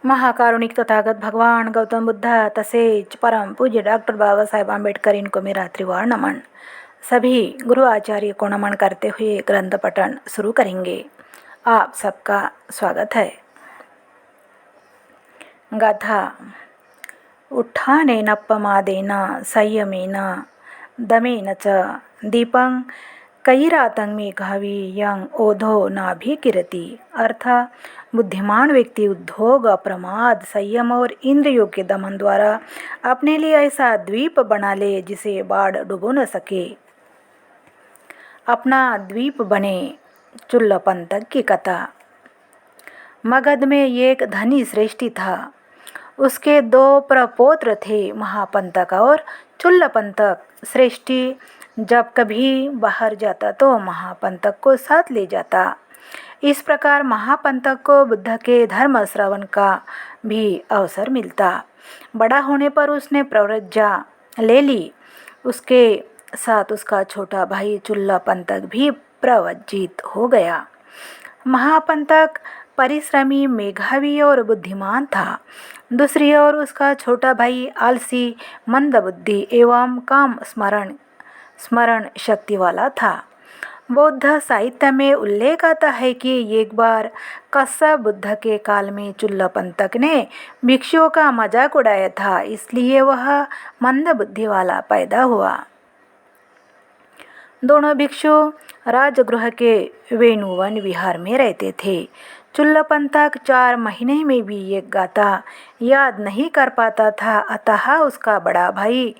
महाकारुणिक तथागत भगवान गौतम बुद्ध तसेच परम पूज्य डॉक्टर बाबा साहेब आम्बेडकर इनको मेरा त्रिवार नमन। सभी गुरु आचार्य को नमन करते हुए ग्रंथ पठन शुरू करेंगे। आप सबका स्वागत है। गाथा। उत्थानेन प्रमादेन संयमेन दमेन च दीपं कैरातं मेघावी यं ओधो नाभिकिरति। अर्थ, बुद्धिमान व्यक्ति उद्योग, प्रमाद, संयम और इंद्रियों के दमन द्वारा अपने लिए ऐसा द्वीप बना ले जिसे बाढ़ डुबो न सके। अपना द्वीप बने। चुल्लपंथक की कथा। मगध में एक धनी श्रेष्ठी था। उसके दो प्रपौत्र थे, महापंतक और चुल्लपंथक। श्रेष्ठी जब कभी बाहर जाता तो महापंतक को साथ ले जाता। इस प्रकार महापंतक को बुद्ध के धर्म श्रवण का भी अवसर मिलता। बड़ा होने पर उसने प्रव्रज्ञा ले ली। उसके साथ उसका छोटा भाई चुल्लपंथक भी प्रवज्जित हो गया। महापंतक परिश्रमी, मेधावी और बुद्धिमान था। दूसरी ओर उसका छोटा भाई आलसी, मंदबुद्धि एवं काम स्मरण शक्ति वाला था। बौद्ध साहित्य में उल्लेख आता है कि एक बार कश्यप बुद्ध के काल में चुल्लपंथक ने भिक्षुओं का मजाक उड़ाया था, इसलिए वह मंदबुद्धि वाला पैदा हुआ। दोनों भिक्षु राजगृह के वेणुवन विहार में रहते थे। चुल्लपंथक 4 महीने में भी एक गाथा याद नहीं कर पाता था, अतः उसका बड़ा भाई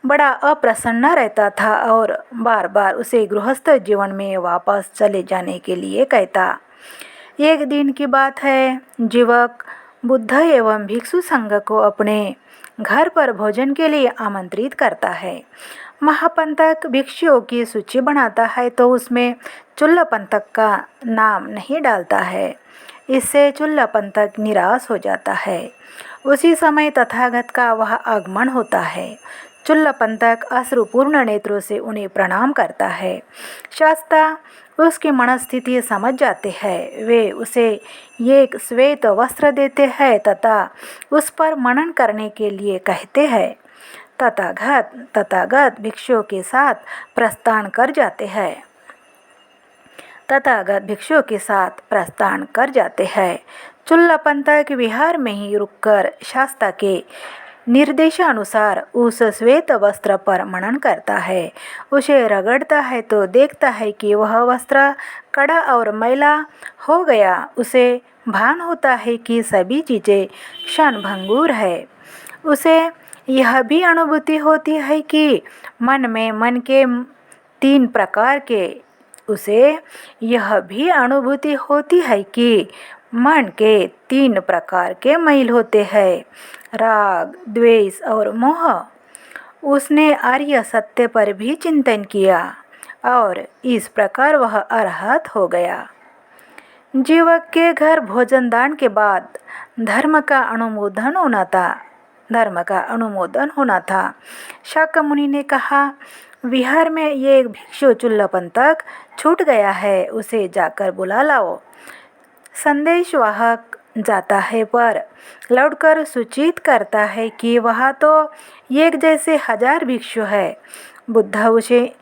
बड़ा अप्रसन्न रहता था और बार बार उसे गृहस्थ जीवन में वापस चले जाने के लिए कहता। एक दिन की बात है, युवक बुद्ध एवं भिक्षु संघ को अपने घर पर भोजन के लिए आमंत्रित करता है। महापंथक भिक्षुओं की सूची बनाता है तो उसमें चुल्लपंथक का नाम नहीं डालता है। इससे चुल्लपंथक निराश हो जाता है। उसी समय तथागत का वह आगमन होता है। चुल्लपंथक अश्रुपूर्ण नेत्रों से उन्हें प्रणाम करता है। शास्ता उसकी मनस्थिति समझ जाते हैं। वे उसे एक श्वेत वस्त्र देते हैं तथा उस पर मनन करने के लिए कहते हैं। तथागत भिक्षुओं के साथ प्रस्थान कर जाते हैं। चुल्लपंथक विहार में ही रुककर शास्ता के निर्देशानुसार उस श्वेत वस्त्र पर मनन करता है। उसे रगड़ता है तो देखता है कि वह वस्त्र कड़ा और मैला हो गया। उसे भान होता है कि सभी चीज़ें क्षणभंगुर है। उसे यह भी अनुभूति होती है कि मन के 3 प्रकार के मन के 3 प्रकार के मैल होते हैं, राग, द्वेष और मोह। उसने आर्य सत्य पर भी चिंतन किया और इस प्रकार वह अरहत हो गया। जीवक के घर भोजन दान के बाद धर्म का अनुमोदन होना था। शाक्यमुनि ने कहा, विहार में एक भिक्षु चुल्लपंथक छूट गया है, उसे जाकर बुला लाओ। संदेशवाहक जाता है पर लौटकर सूचित करता है कि वहाँ तो एक जैसे 1000 भिक्षु है। बुद्ध उसे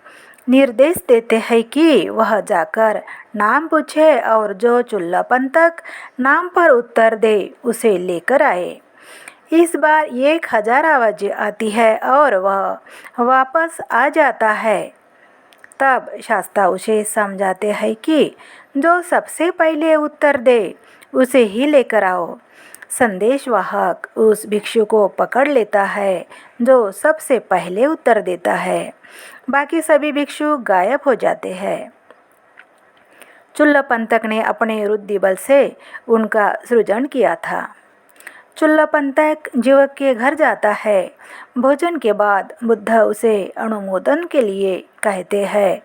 निर्देश देते हैं कि वह जाकर नाम पूछे और जो चुल्लपंथक नाम पर उत्तर दे उसे लेकर आए। इस बार 1000 आवाज़ें आती है और वह वापस आ जाता है। तब शास्ता उसे समझाते हैं कि जो सबसे पहले उत्तर दे उसे ही लेकर आओ। संदेशवाहक उस भिक्षु को पकड़ लेता है जो सबसे पहले उत्तर देता है। बाकी सभी भिक्षु गायब हो जाते हैं। चुल्लपंथक ने अपने रुद्धि बल से उनका सृजन किया था। चुल्लपंथक युवक के घर जाता है। भोजन के बाद बुद्ध उसे अनुमोदन के लिए कहते हैं।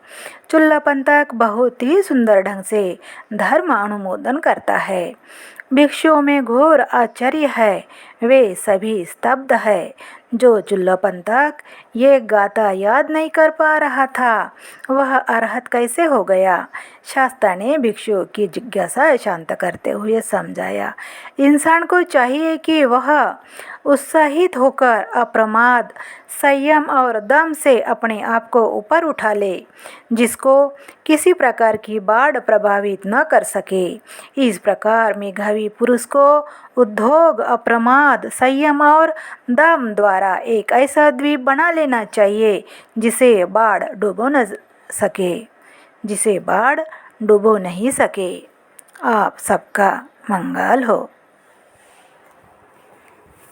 चुल्लपंथक बहुत ही सुंदर ढंग से धर्म अनुमोदन करता है। भिक्षुओं में घोर आश्चर्य है, वे सभी स्तब्ध है। जो चुल्लपंथक ये गाथा याद नहीं कर पा रहा था, वह अरहत कैसे हो गया? शास्त्र ने भिक्षु की जिज्ञासा शांत करते हुए समझाया। इंसान को चाहिए कि वह उत्साहित होकर अप्रमाद, संयम और दम से अपने आप को ऊपर उठा ले, जिसको किसी प्रकार की बाढ़ प्रभावित न कर सके। इस प्रकार मेधावी पुरुष को उद्योग, अप्रमाद, संयम और दम द्वारा एक ऐसा द्वीप बना लेना चाहिए जिसे बाढ़ डुबो नहीं सके। आप सबका मंगल हो।